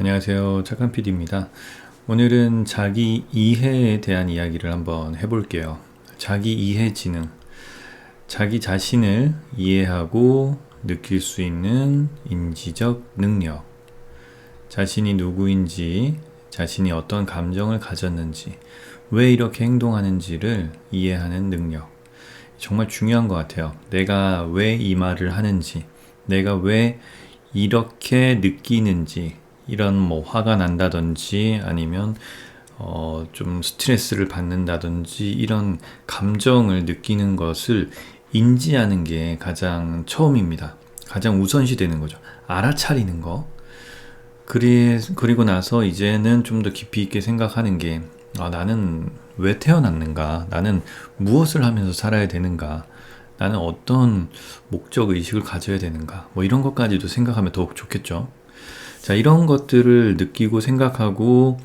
안녕하세요. 착한 PD입니다. 오늘은 자기 이해에 대한 이야기를 한번 해볼게요. 자기 이해 지능. 자기 자신을 이해하고 느낄 수 있는 인지적 능력. 자신이 누구인지, 자신이 어떤 감정을 가졌는지, 왜 이렇게 행동하는지를 이해하는 능력. 정말 중요한 것 같아요. 내가 왜 이 말을 하는지, 내가 왜 이렇게 느끼는지, 이런 화가 난다든지 아니면 좀 스트레스를 받는다든지 이런 감정을 느끼는 것을 인지하는 게 가장 처음입니다. 가장 우선시 되는 거죠. 알아차리는 거. 그리고 나서 이제는 좀 더 깊이 있게 생각하는 게 나는 왜 태어났는가? 나는 무엇을 하면서 살아야 되는가? 나는 어떤 목적 의식을 가져야 되는가? 이런 것까지도 생각하면 더욱 좋겠죠. 자, 이런 것들을 느끼고 생각하고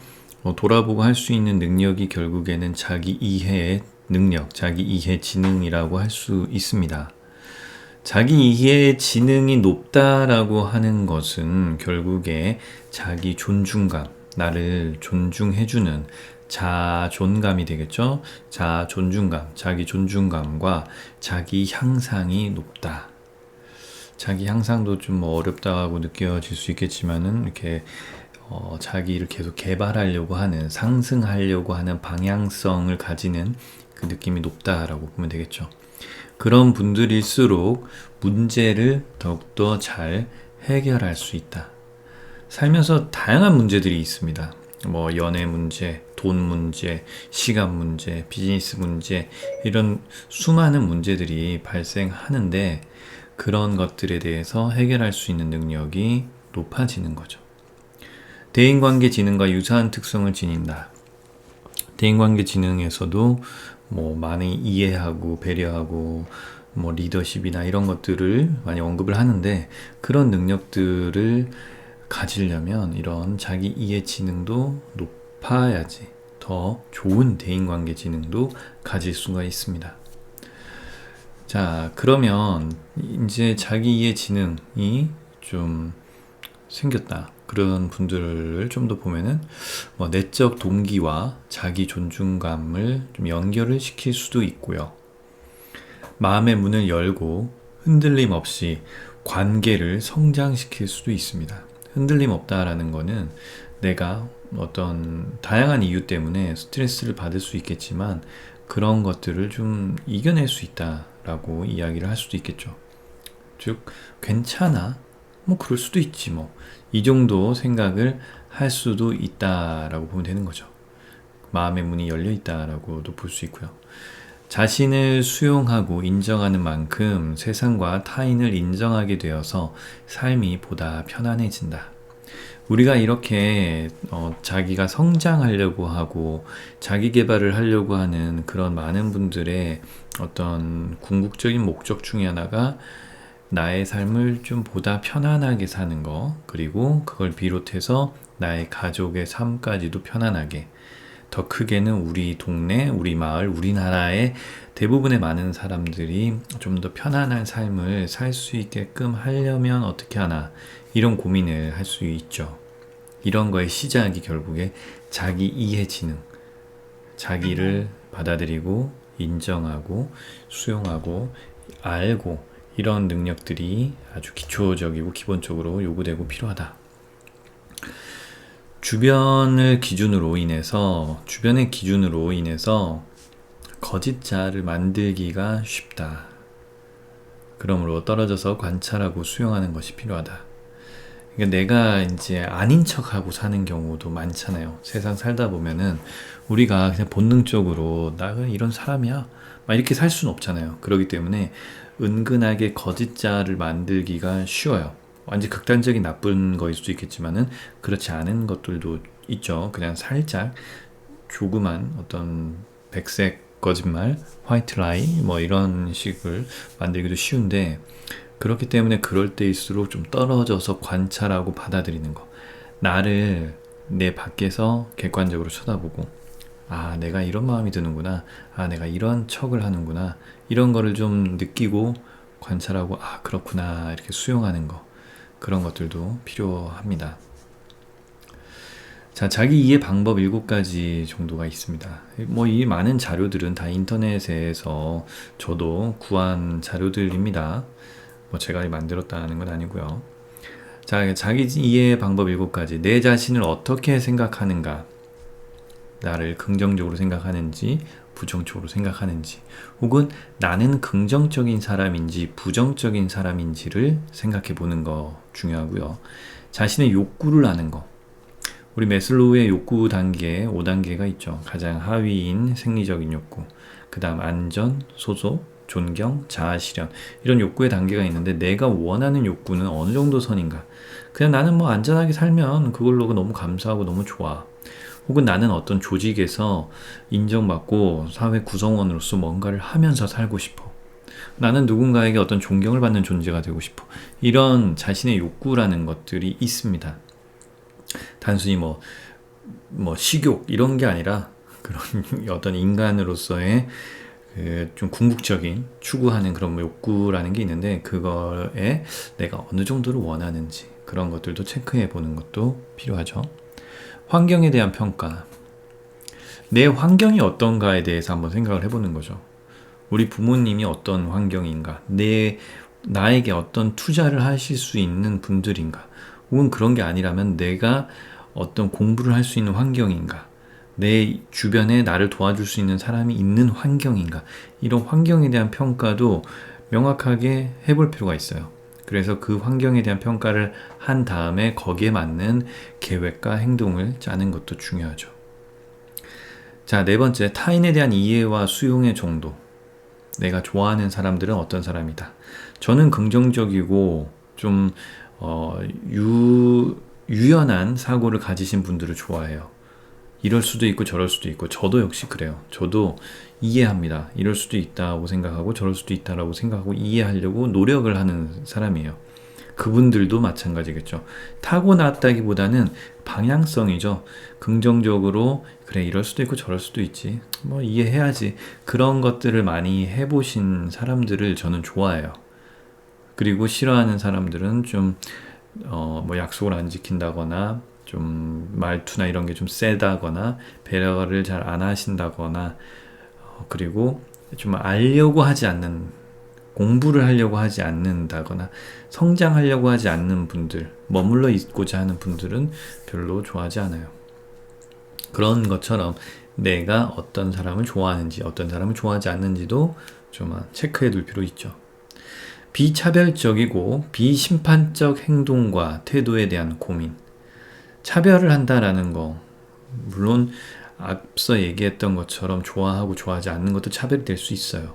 돌아보고 할 수 있는 능력이 결국에는 자기 이해의 능력, 자기 이해 지능이라고 할 수 있습니다. 자기 이해 지능이 높다라고 하는 것은 결국에 자기 존중감, 나를 존중해주는 자존감이 되겠죠? 자존중감, 자기 존중감과 자기 향상이 높다. 자기 향상도 좀 어렵다고 느껴질 수 있겠지만은 이렇게 자기를 계속 개발하려고 하는, 상승하려고 하는 방향성을 가지는 그 느낌이 높다라고 보면 되겠죠. 그런 분들일수록 문제를 더욱더 잘 해결할 수 있다. 살면서 다양한 문제들이 있습니다. 연애 문제, 돈 문제, 시간 문제, 비즈니스 문제, 이런 수많은 문제들이 발생하는데 그런 것들에 대해서 해결할 수 있는 능력이 높아지는 거죠. 대인관계 지능과 유사한 특성을 지닌다. 대인관계 지능에서도 많이 이해하고 배려하고 리더십이나 이런 것들을 많이 언급을 하는데 그런 능력들을 가지려면 이런 자기 이해 지능도 높아야지 더 좋은 대인관계 지능도 가질 수가 있습니다. 자, 그러면 이제 자기 이해 지능이 좀 생겼다. 그런 분들을 좀 더 보면은 내적 동기와 자기 존중감을 좀 연결을 시킬 수도 있고요. 마음의 문을 열고 흔들림 없이 관계를 성장시킬 수도 있습니다. 흔들림 없다라는 거는 내가 어떤 다양한 이유 때문에 스트레스를 받을 수 있겠지만 그런 것들을 좀 이겨낼 수 있다라고 이야기를 할 수도 있겠죠. 즉, 괜찮아. 그럴 수도 있지 이 정도 생각을 할 수도 있다라고 보면 되는 거죠. 마음의 문이 열려 있다라고도 볼 수 있고요. 자신을 수용하고 인정하는 만큼 세상과 타인을 인정하게 되어서 삶이 보다 편안해진다. 우리가 이렇게 자기가 성장하려고 하고 자기 개발을 하려고 하는 그런 많은 분들의 어떤 궁극적인 목적 중에 하나가 나의 삶을 좀 보다 편안하게 사는 거, 그리고 그걸 비롯해서 나의 가족의 삶까지도 편안하게, 더 크게는 우리 동네, 우리 마을, 우리나라의 대부분의 많은 사람들이 좀 더 편안한 삶을 살 수 있게끔 하려면 어떻게 하나, 이런 고민을 할 수 있죠. 이런 거의 시작이 결국에 자기 이해 지능, 자기를 받아들이고 인정하고 수용하고 알고, 이런 능력들이 아주 기초적이고 기본적으로 요구되고 필요하다. 주변의 기준으로 인해서 거짓자를 만들기가 쉽다. 그러므로 떨어져서 관찰하고 수용하는 것이 필요하다. 그러니까 내가 이제 아닌 척하고 사는 경우도 많잖아요. 세상 살다 보면은 우리가 그냥 본능적으로 나 그냥 이런 사람이야 이렇게 살 수는 없잖아요. 그렇기 때문에 은근하게 거짓자를 만들기가 쉬워요. 완전 극단적인 나쁜 거일 수도 있겠지만은 그렇지 않은 것들도 있죠. 그냥 살짝 조그만 어떤 백색 거짓말, 화이트 라이 이런 식을 만들기도 쉬운데, 그렇기 때문에 그럴 때일수록 좀 떨어져서 관찰하고 받아들이는 거, 나를 내 밖에서 객관적으로 쳐다보고 내가 이런 마음이 드는구나, 내가 이런 척을 하는구나, 이런 거를 좀 느끼고 관찰하고 그렇구나 이렇게 수용하는 거, 그런 것들도 필요합니다. 자, 자기 이해 방법 7가지 정도가 있습니다. 뭐 이 많은 자료들은 다 인터넷에서 저도 구한 자료들입니다. 뭐 제가 만들었다는 건 아니고요. 자, 자기 이해 방법 7가지. 내 자신을 어떻게 생각하는가? 나를 긍정적으로 생각하는지, 부정적으로 생각하는지, 혹은 나는 긍정적인 사람인지, 부정적인 사람인지를 생각해 보는 거 중요하고요. 자신의 욕구를 아는 거. 우리 매슬로우의 욕구 단계 5단계가 있죠. 가장 하위인 생리적인 욕구, 그 다음 안전, 소속, 존경, 자아 실현, 이런 욕구의 단계가 있는데 내가 원하는 욕구는 어느 정도 선인가. 그냥 나는 뭐 안전하게 살면 그걸로 너무 감사하고 너무 좋아. 혹은 나는 어떤 조직에서 인정받고 사회 구성원으로서 뭔가를 하면서 살고 싶어. 나는 누군가에게 어떤 존경을 받는 존재가 되고 싶어. 이런 자신의 욕구라는 것들이 있습니다. 단순히 뭐 식욕 이런 게 아니라 그런 어떤 인간으로서의 좀 궁극적인 추구하는 그런 욕구라는 게 있는데, 그거에 내가 어느 정도를 원하는지 그런 것들도 체크해 보는 것도 필요하죠. 환경에 대한 평가. 내 환경이 어떤가에 대해서 한번 생각을 해보는 거죠. 우리 부모님이 어떤 환경인가, 나에게 어떤 투자를 하실 수 있는 분들인가, 혹은 그런 게 아니라면 내가 어떤 공부를 할 수 있는 환경인가, 내 주변에 나를 도와줄 수 있는 사람이 있는 환경인가, 이런 환경에 대한 평가도 명확하게 해볼 필요가 있어요. 그래서 그 환경에 대한 평가를 한 다음에 거기에 맞는 계획과 행동을 짜는 것도 중요하죠. 자, 네 번째, 타인에 대한 이해와 수용의 정도. 내가 좋아하는 사람들은 어떤 사람이다. 저는 긍정적이고 좀 유연한 사고를 가지신 분들을 좋아해요. 이럴 수도 있고 저럴 수도 있고, 저도 역시 그래요. 저도 이해합니다. 이럴 수도 있다고 생각하고 저럴 수도 있다라고 생각하고 이해하려고 노력을 하는 사람이에요. 그분들도 마찬가지겠죠. 타고났다기보다는 방향성이죠. 긍정적으로 그래, 이럴 수도 있고 저럴 수도 있지, 뭐 이해해야지, 그런 것들을 많이 해보신 사람들을 저는 좋아해요. 그리고 싫어하는 사람들은 좀 뭐 약속을 안 지킨다거나 좀 말투나 이런 게 좀 세다거나 배려를 잘 안 하신다거나 그리고 좀 알려고 하지 않는, 공부를 하려고 하지 않는다거나 성장하려고 하지 않는 분들, 머물러 있고자 하는 분들은 별로 좋아하지 않아요. 그런 것처럼 내가 어떤 사람을 좋아하는지 어떤 사람을 좋아하지 않는지도 좀 체크해 둘 필요 있죠. 비차별적이고 비심판적 행동과 태도에 대한 고민. 차별을 한다라는 거, 물론 앞서 얘기했던 것처럼 좋아하고 좋아하지 않는 것도 차별이 될 수 있어요.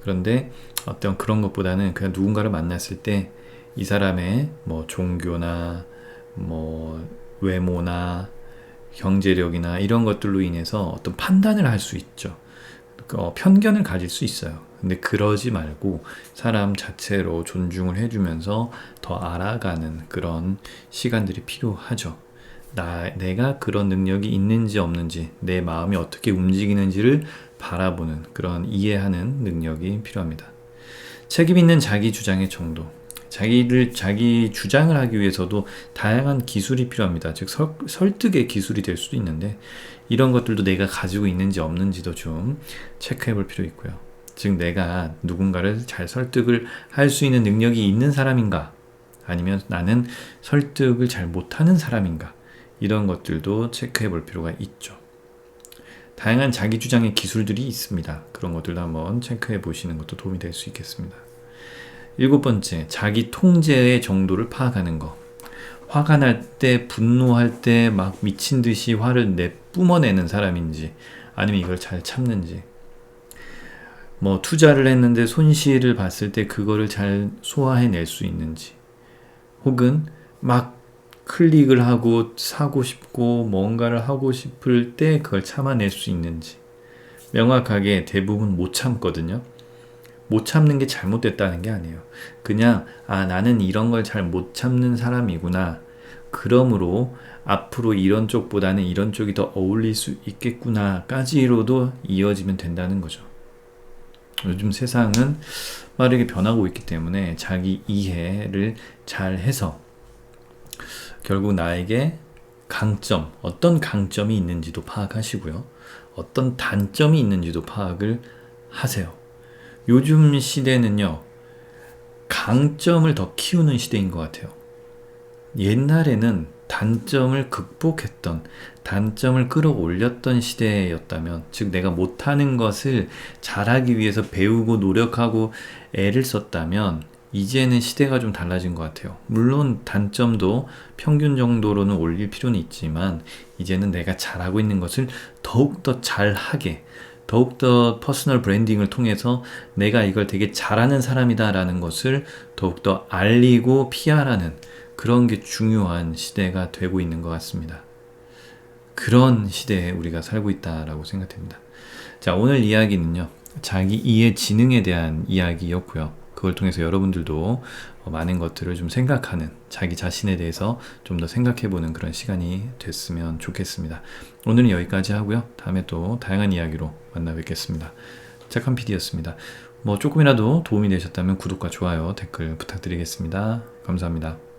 그런데 어떤 그런 것보다는 그냥 누군가를 만났을 때 이 사람의 뭐 종교나 뭐 외모나 경제력이나 이런 것들로 인해서 어떤 판단을 할 수 있죠. 편견을 가질 수 있어요. 근데 그러지 말고 사람 자체로 존중을 해주면서 더 알아가는 그런 시간들이 필요하죠. 내가 그런 능력이 있는지 없는지, 내 마음이 어떻게 움직이는지를 바라보는, 그런 이해하는 능력이 필요합니다. 책임 있는 자기 주장의 정도. 자기 주장을 하기 위해서도 다양한 기술이 필요합니다. 즉 설득의 기술이 될 수도 있는데, 이런 것들도 내가 가지고 있는지 없는지도 좀 체크해 볼 필요 있고요. 즉 내가 누군가를 잘 설득을 할 수 있는 능력이 있는 사람인가, 아니면 나는 설득을 잘 못하는 사람인가, 이런 것들도 체크해 볼 필요가 있죠. 다양한 자기 주장의 기술들이 있습니다. 그런 것들도 한번 체크해 보시는 것도 도움이 될 수 있겠습니다. 7번째, 자기 통제의 정도를 파악하는 거. 화가 날 때, 분노할 때 막 미친 듯이 화를 뿜어내는 사람인지, 아니면 이걸 잘 참는지, 뭐 투자를 했는데 손실을 봤을 때 그거를 잘 소화해낼 수 있는지, 혹은 막 클릭을 하고 사고 싶고 뭔가를 하고 싶을 때 그걸 참아낼 수 있는지. 명확하게 대부분 못 참거든요. 못 참는 게 잘못됐다는 게 아니에요. 그냥 나는 이런 걸 잘 못 참는 사람이구나, 그러므로 앞으로 이런 쪽보다는 이런 쪽이 더 어울릴 수 있겠구나까지로도 이어지면 된다는 거죠. 요즘 세상은 빠르게 변하고 있기 때문에 자기 이해를 잘 해서 결국 나에게 강점, 어떤 강점이 있는지도 파악하시고요. 어떤 단점이 있는지도 파악을 하세요. 요즘 시대는요, 강점을 더 키우는 시대인 것 같아요. 옛날에는 단점을 극복했던, 단점을 끌어올렸던 시대였다면, 즉 내가 못하는 것을 잘하기 위해서 배우고 노력하고 애를 썼다면, 이제는 시대가 좀 달라진 것 같아요. 물론 단점도 평균 정도로는 올릴 필요는 있지만, 이제는 내가 잘하고 있는 것을 더욱더 잘하게, 더욱더 퍼스널 브랜딩을 통해서 내가 이걸 되게 잘하는 사람이다 라는 것을 더욱더 알리고 PR하는 그런 게 중요한 시대가 되고 있는 것 같습니다. 그런 시대에 우리가 살고 있다라고 생각됩니다. 자, 오늘 이야기는요, 자기 이해 지능에 대한 이야기였고요. 그걸 통해서 여러분들도 많은 것들을 좀 생각하는, 자기 자신에 대해서 좀 더 생각해보는 그런 시간이 됐으면 좋겠습니다. 오늘은 여기까지 하고요. 다음에 또 다양한 이야기로 만나 뵙겠습니다. 착한 PD였습니다. 조금이라도 도움이 되셨다면 구독과 좋아요, 댓글 부탁드리겠습니다. 감사합니다.